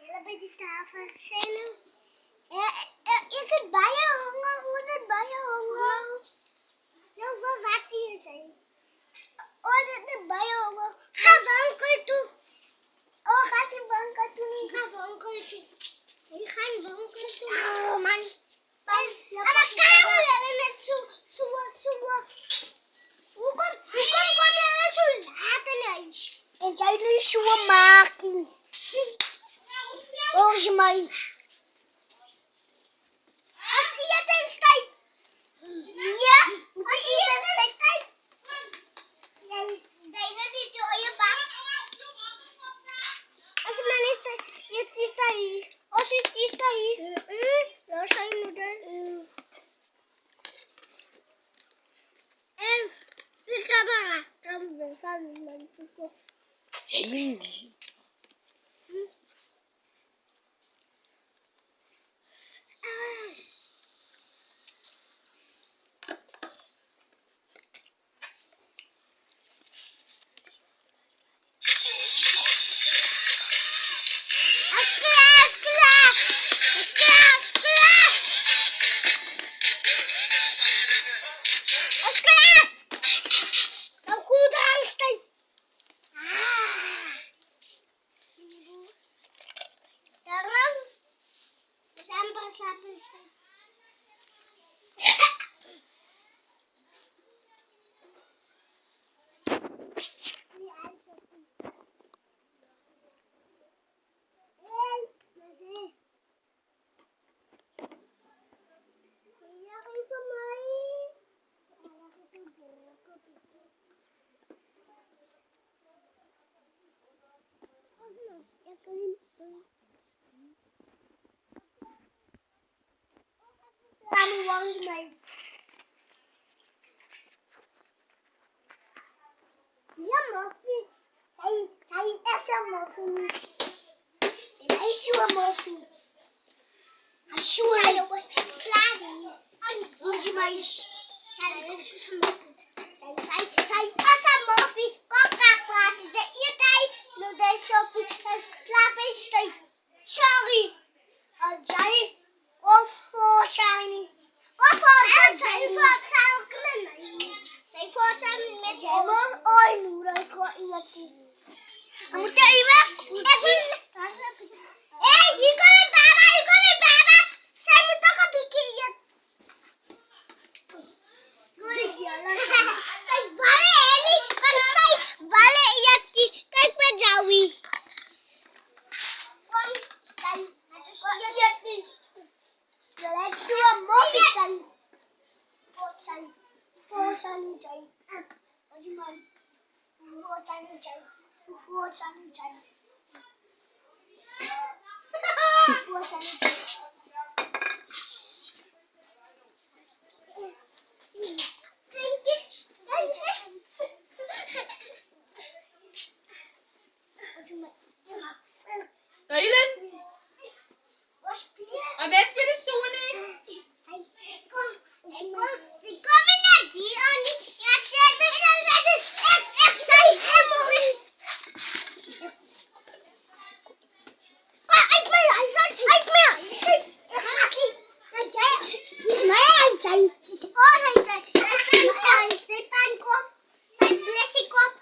Ela bij die tafel. Zelu. Je kunt bij je hangen. Hoe is het bij je hangen? Nou, wat gaat hier zijn? Oh, dat is bij je hangen. Ga wankel toe. Oh, gaat die wankel toe? Ga wankel toe. Je gaat wankel toe. Oh, man. En dan kan je net zo. Hoe kom je er zo laat ineens? En jij nu zo maken. Volgens mij. Als je het in steekt. Ja, als je het in steekt. Jij delen niet door je bak. Als je maar niet is daar hier. Als je het is daar hier. Ja, zijn moeder. En ik ga maar. Dan gaan we naar de kop. Langs mij. Ja, Muffy. Zij echt een Muffy. Hij is zo'n Muffy. Hij is zo'n jongens. Slagen. Volgens mij is zij was een Muffy. Kom graag praten. De iedereen doet deze Sophie. En slaap is steeds. Sorry. Zij of voor Shiny. Of voor Shiny. Zij voor Shiny met jij mag ooit doen. Dat is gewoon iemand die. Dan moet je even. Hé, hier komt een baba. Hier komt een baba. Zij moet toch een beetje. Zij ballen niet. Want zij ballen Jackie. Kijk met Joey. Kom. Kijk. Jackie. Laat je een moffie zijn. Voor zijn zijn. Als je maar. Voor zijn zijn. Voor zijn zijn. Voor zijn zijn. Dylan? En wij spelen zo niet. Die komen naar die Annie. Ja, zet me dan zetten. Echt, hij helemaal niet. Ik ben uit meer. Dat jij. Nee, zijn. Oh, hij zijn. Hij is pijnkop. Zijn blessiekop.